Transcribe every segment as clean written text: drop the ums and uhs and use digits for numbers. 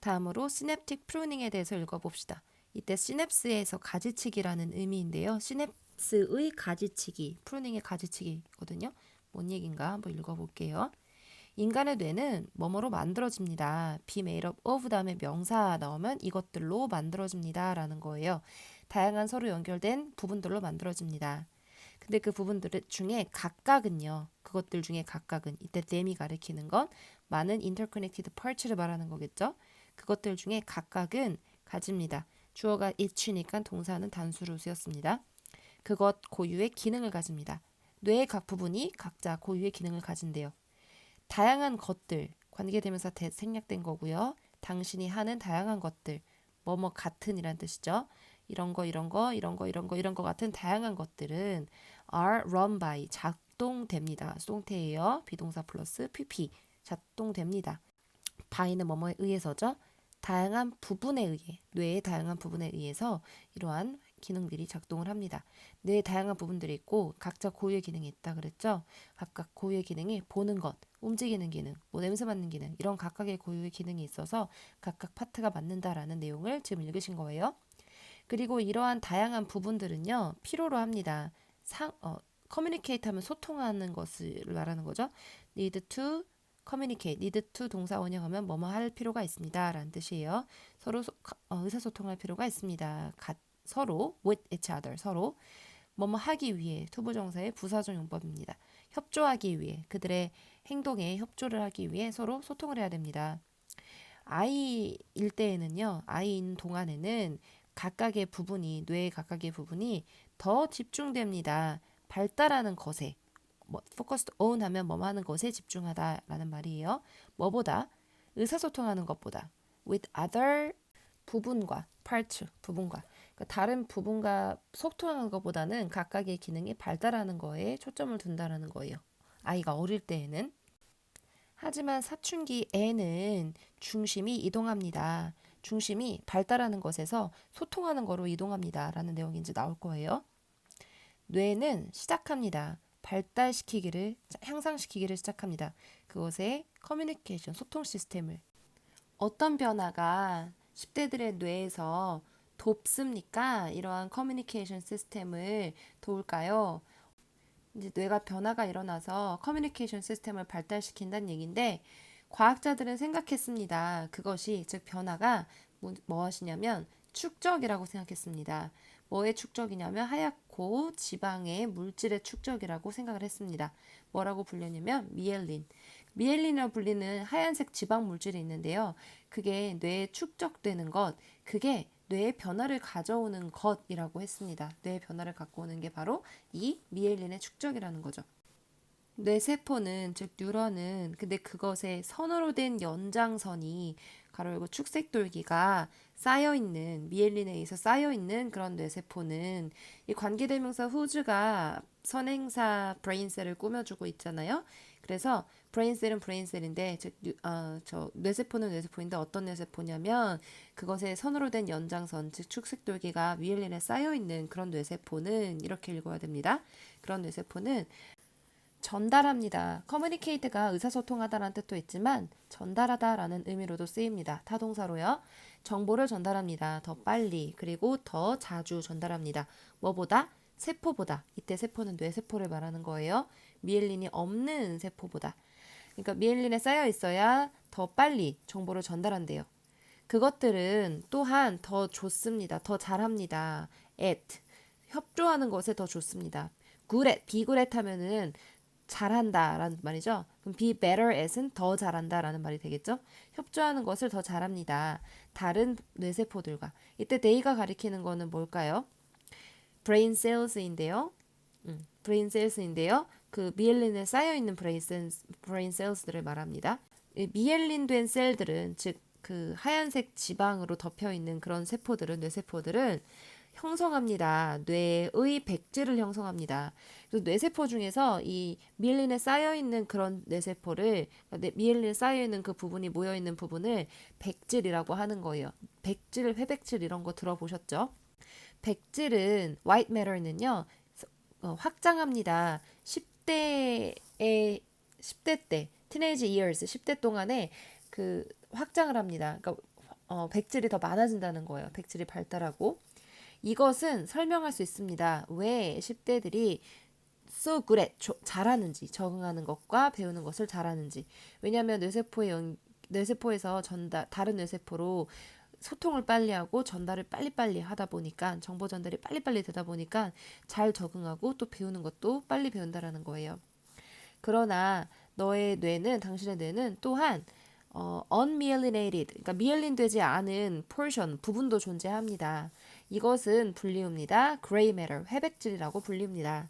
다음으로 시냅틱 프루닝에 대해서 읽어봅시다. 이때 시냅스에서 가지치기라는 의미인데요. 시냅스의 가지치기, 프루닝의 가지치기거든요. 뭔 얘기인가 한번 읽어볼게요. 인간의 뇌는 뭐뭐로 만들어집니다. be made up of 다음에 명사 나오면 이것들로 만들어집니다 라는 거예요. 다양한 서로 연결된 부분들로 만들어집니다. 근데 그 부분들 중에 각각은요. 그것들 중에 각각은 이때 them이 가리키는 건 많은 interconnected parts를 말하는 거겠죠. 그것들 중에 각각은 가집니다. 주어가 each니까 동사는 단수로 쓰였습니다. 그것 고유의 기능을 가집니다. 뇌의 각 부분이 각자 고유의 기능을 가진대요. 다양한 것들, 관계대명사 생략된 거고요. 당신이 하는 다양한 것들, 뭐뭐 같은이란 뜻이죠. 이런 거 같은 다양한 것들은 are run by, 작동됩니다. 수동태예요. 비동사 플러스 pp, 작동됩니다. by는 뭐뭐에 의해서죠. 다양한 부분에 의해, 뇌의 다양한 부분에 의해서 이러한 기능들이 작동을 합니다. 뇌의 다양한 부분들이 있고 각자 고유의 기능이 있다 그랬죠. 각각 고유의 기능이 보는 것, 움직이는 기능, 뭐 냄새 맡는 기능 이런 각각의 고유의 기능이 있어서 각각 파트가 맞는다라는 내용을 지금 읽으신 거예요. 그리고 이러한 다양한 부분들은요. 필요로 합니다. communicate 하면 소통하는 것을 말하는 거죠. need to communicate, need to 동사 원형하면 뭐뭐 할 필요가 있습니다. 라는 뜻이에요. 서로 의사소통할 필요가 있습니다. 서로 with each other, 서로 뭐뭐 하기 위해 투부정사의 부사적 용법입니다. 협조하기 위해 그들의 행동에 협조를 하기 위해 서로 소통을 해야 됩니다. 아이일 때에는요. 아이인 동안에는 각각의 부분이 뇌의 각각의 부분이 더 집중됩니다. 발달하는 것에 focused on 하면 뭐뭐 하는 것에 집중하다라는 말이에요. 뭐보다 의사소통하는 것보다 with other 부분과 parts 부분과 그러니까 다른 부분과 소통하는 것보다는 각각의 기능이 발달하는 거에 초점을 둔다라는 거예요. 아이가 어릴 때에는 하지만 사춘기에는 중심이 이동합니다. 중심이 발달하는 것에서 소통하는 거로 이동합니다. 라는 내용이 이제 나올 거예요. 뇌는 시작합니다. 발달시키기를, 향상시키기를 시작합니다. 그것의 커뮤니케이션, 소통 시스템을. 어떤 변화가 10대들의 뇌에서 돕습니까? 이러한 커뮤니케이션 시스템을 도울까요? 이제 뇌가 변화가 일어나서 커뮤니케이션 시스템을 발달시킨다는 얘기인데 과학자들은 생각했습니다. 그것이 즉 변화가 무엇이냐면 축적이라고 생각했습니다. 뭐의 축적이냐면 하얗고 지방의 물질의 축적이라고 생각을 했습니다. 뭐라고 불렸냐면 미엘린. 미엘린이라고 불리는 하얀색 지방 물질이 있는데요. 그게 뇌에 축적되는 것, 그게 뇌의 변화를 가져오는 것이라고 했습니다. 뇌의 변화를 갖고 오는 게 바로 이 미엘린의 축적이라는 거죠. 뇌세포는 즉 뉴런은 근데 그것에 선으로 된 연장선이 가로 열고 축색돌기가 쌓여있는 미엘린에 의해서 쌓여있는 그런 뇌세포는 이 관계대명사 whose가 선행사 브레인셀을 꾸며주고 있잖아요. 그래서 브레인셀은 브레인셀인데 즉 뇌세포는 뇌세포인데 어떤 뇌세포냐면 그것에 선으로 된 연장선 즉 축색돌기가 미엘린에 쌓여있는 그런 뇌세포는 이렇게 읽어야 됩니다. 그런 뇌세포는 전달합니다. 커뮤니케이트가 의사소통하다라는 뜻도 있지만 전달하다라는 의미로도 쓰입니다. 타동사로요. 정보를 전달합니다. 더 빨리 그리고 더 자주 전달합니다. 뭐보다? 세포보다. 이때 세포는 뇌세포를 말하는 거예요. 미엘린이 없는 세포보다. 그러니까 미엘린에 쌓여 있어야 더 빨리 정보를 전달한대요. 그것들은 또한 더 좋습니다. 더 잘합니다. at 협조하는 것에 더 좋습니다. good at, be good at 하면은 잘한다 라는 말이죠. 그럼 be better at은 더 잘한다 라는 말이 되겠죠. 협조하는 것을 더 잘합니다. 다른 뇌세포들과. 이때 they가 가리키는 거는 뭘까요? brain cells인데요. brain cells인데요. 그 미엘린에 쌓여있는 brain cells들을 말합니다. 미엘린 된 셀들은 즉 그 하얀색 지방으로 덮여있는 그런 세포들은 뇌세포들은 형성합니다. 뇌의 백질을 형성합니다. 그래서 뇌세포 중에서 이 미엘린에 쌓여있는 그런 뇌세포를 미엘린에 쌓여있는 그 부분이 모여있는 부분을 백질이라고 하는 거예요. 백질, 회백질 이런 거 들어보셨죠? 백질은 white matter는요. 확장합니다. 10대 때 teenage years 10대 동안에 그 확장을 합니다. 그러니까 백질이 더 많아진다는 거예요. 백질이 발달하고. 이것은 설명할 수 있습니다. 왜 10대들이 so good at 잘하는지, 적응하는 것과 배우는 것을 잘하는지. 왜냐하면 뇌세포에서 다른 뇌세포로 소통을 빨리 하고 전달을 빨리빨리 하다 보니까, 정보 전달이 빨리빨리 되다 보니까 잘 적응하고 또 배우는 것도 빨리 배운다라는 거예요. 그러나 당신의 뇌는 또한 unmyelinated, 그러니까 미엘린되지 않은 portion, 부분도 존재합니다. 이것은 불리웁니다. gray matter, 회백질이라고 불립니다.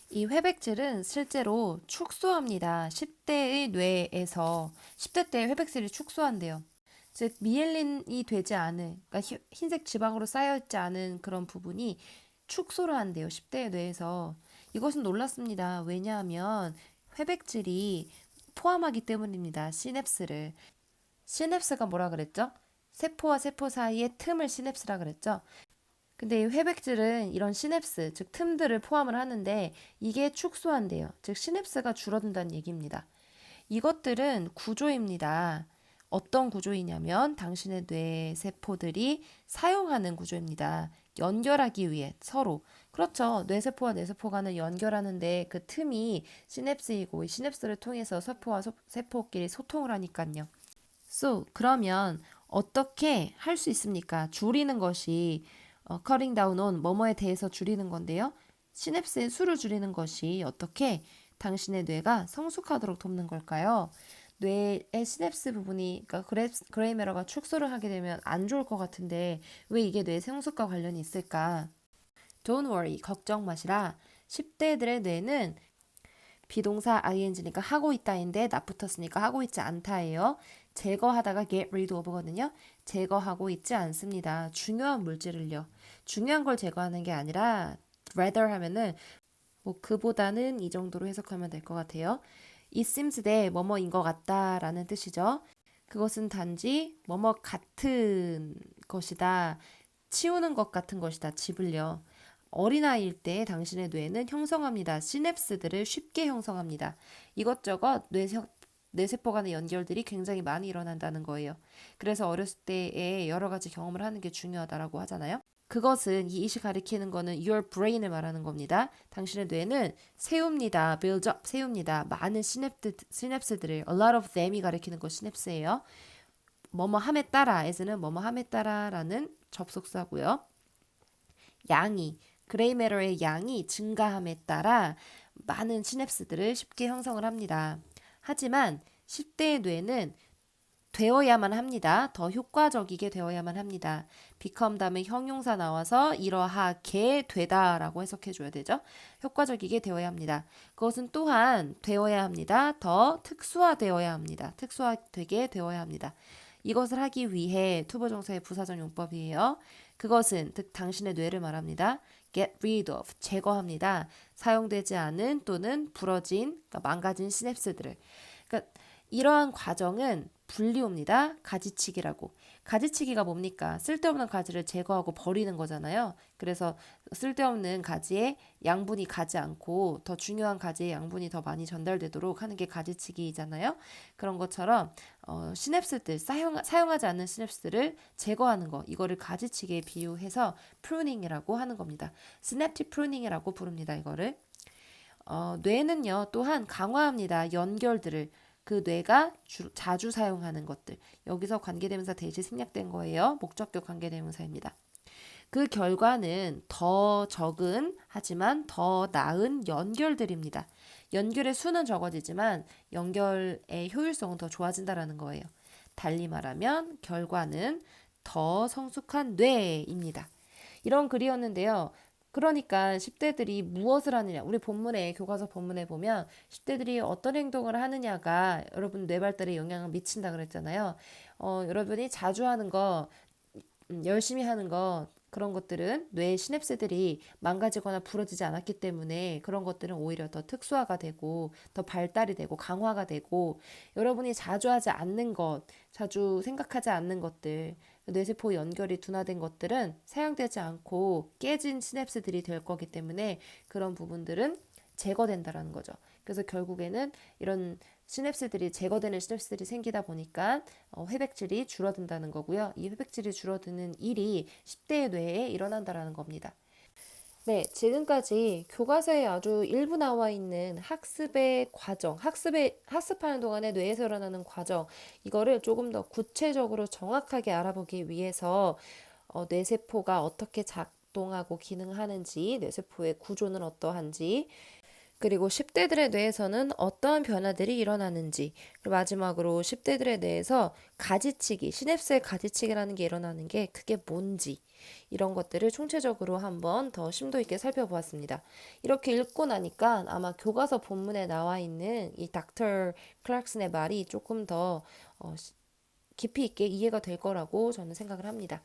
이 회백질은 실제로 축소합니다. 10대의 뇌에서 10대 때 회백질이 축소한대요. 즉 미엘린이 되지 않은, 그러니까 흰색 지방으로 쌓여있지 않은 그런 부분이 축소를 한대요. 10대의 뇌에서. 이것은 놀랐습니다. 왜냐하면 회백질이 포함하기 때문입니다. 시냅스를. 시냅스가 뭐라 그랬죠? 세포와 세포 사이의 틈을 시냅스라 그랬죠? 근데 이 회백질은 이런 시냅스, 즉 틈들을 포함을 하는데 이게 축소한대요. 즉 시냅스가 줄어든다는 얘기입니다. 이것들은 구조입니다. 어떤 구조이냐면 당신의 뇌 세포들이 사용하는 구조입니다. 연결하기 위해 서로. 그렇죠. 뇌세포와 뇌세포 간을 연결하는데 그 틈이 시냅스이고 이 시냅스를 통해서 세포와 세포끼리 소통을 하니까요. 그러면 어떻게 할 수 있습니까? 줄이는 것이 cutting down on 뭐뭐에 대해서 줄이는 건데요. 시냅스의 수를 줄이는 것이 어떻게 당신의 뇌가 성숙하도록 돕는 걸까요? 뇌의 시냅스 부분이, 그러니까 그레이 매러가 축소를 하게 되면 안 좋을 것 같은데 왜 이게 뇌 성숙과 관련이 있을까? Don't worry, 걱정 마시라. 10대들의 뇌는 비동사 ing니까 하고 있다인데 나 붙었으니까 하고 있지 않다예요. 제거하다가 get rid of거든요. 제거하고 있지 않습니다. 중요한 물질을요. 중요한 걸 제거하는 게 아니라 rather 하면은 뭐 그보다는 이 정도로 해석하면 될 것 같아요. It seems that 뭐뭐인 것 같다라는 뜻이죠. 그것은 단지 뭐뭐 같은 것이다. 치우는 것 같은 것이다. 집을요. 어린아이일 때 당신의 뇌는 형성합니다. 시냅스들을 쉽게 형성합니다. 이것저것 뇌세포 간의 연결들이 굉장히 많이 일어난다는 거예요. 그래서 어렸을 때에 여러 가지 경험을 하는 게 중요하다라고 하잖아요. 그것은 이 이시 가리키는 거는 your brain을 말하는 겁니다. 당신의 뇌는 세웁니다. build up, 세웁니다. 많은 시냅스들을 a lot of them이 가리키는 거 시냅스예요. 뭐뭐 함에 따라, as는 뭐뭐 함에 따라라는 접속사고요. 양이 그레이 매터의 양이 증가함에 따라 많은 시냅스들을 쉽게 형성을 합니다. 하지만 10대의 뇌는 되어야만 합니다. 더 효과적이게 되어야만 합니다. become 다음에 형용사 나와서 이러하게 되다라고 해석해 줘야 되죠. 효과적이게 되어야 합니다. 그것은 또한 되어야 합니다. 더 특수화되어야 합니다. 특수화되게 되어야 합니다. 이것을 하기 위해 투부정사의 부사적 용법이에요. 그것은 즉 당신의 뇌를 말합니다. get rid of, 제거합니다. 사용되지 않은 또는 부러진, 그러니까 망가진 시냅스들을. 그러니까 이러한 과정은 분리옵니다. 가지치기라고. 가지치기가 뭡니까? 쓸데없는 가지를 제거하고 버리는 거잖아요. 그래서 쓸데없는 가지에 양분이 가지 않고 더 중요한 가지에 양분이 더 많이 전달되도록 하는 게 가지치기잖아요. 그런 것처럼 시냅스들, 사용하지 않는 시냅스들을 제거하는 거, 이거를 가지치기에 비유해서 프루닝이라고 하는 겁니다. 시냅틱 프루닝이라고 부릅니다. 이거를. 뇌는요 또한 강화합니다. 연결들을. 그 뇌가 자주 사용하는 것들. 여기서 관계대명사 대시 생략된 거예요. 목적격 관계대명사입니다. 그 결과는 더 적은 하지만 더 나은 연결들입니다. 연결의 수는 적어지지만 연결의 효율성은 더 좋아진다라는 거예요. 달리 말하면 결과는 더 성숙한 뇌입니다. 이런 글이었는데요. 그러니까 10대들이 무엇을 하느냐. 우리 본문에, 교과서 본문에 보면 10대들이 어떤 행동을 하느냐가 여러분 뇌 발달에 영향을 미친다 그랬잖아요. 여러분이 자주 하는 거, 열심히 하는 거, 그런 것들은 뇌의 시냅스들이 망가지거나 부러지지 않았기 때문에 그런 것들은 오히려 더 특수화가 되고 더 발달이 되고 강화가 되고, 여러분이 자주 하지 않는 것, 자주 생각하지 않는 것들, 뇌세포 연결이 둔화된 것들은 사용되지 않고 깨진 시냅스들이 될 거기 때문에 그런 부분들은 제거된다라는 거죠. 그래서 결국에는 이런 시냅스들이 제거되는 시냅스들이 생기다 보니까 회백질이 줄어든다는 거고요. 이 회백질이 줄어드는 일이 10대의 뇌에 일어난다라는 겁니다. 네, 지금까지 교과서에 아주 일부 나와 있는 학습의 과정, 학습하는 동안에 뇌에서 일어나는 과정, 이거를 조금 더 구체적으로 정확하게 알아보기 위해서 뇌세포가 어떻게 작동하고 기능하는지, 뇌세포의 구조는 어떠한지, 그리고 10대들의 뇌에서는 어떠한 변화들이 일어나는지, 그리고 마지막으로 10대들의 뇌에서 가지치기, 시냅스의 가지치기라는 게 일어나는 게 그게 뭔지, 이런 것들을 총체적으로 한번 더 심도 있게 살펴보았습니다. 이렇게 읽고 나니까 아마 교과서 본문에 나와 있는 이 닥터 클락슨의 말이 조금 더 깊이 있게 이해가 될 거라고 저는 생각을 합니다.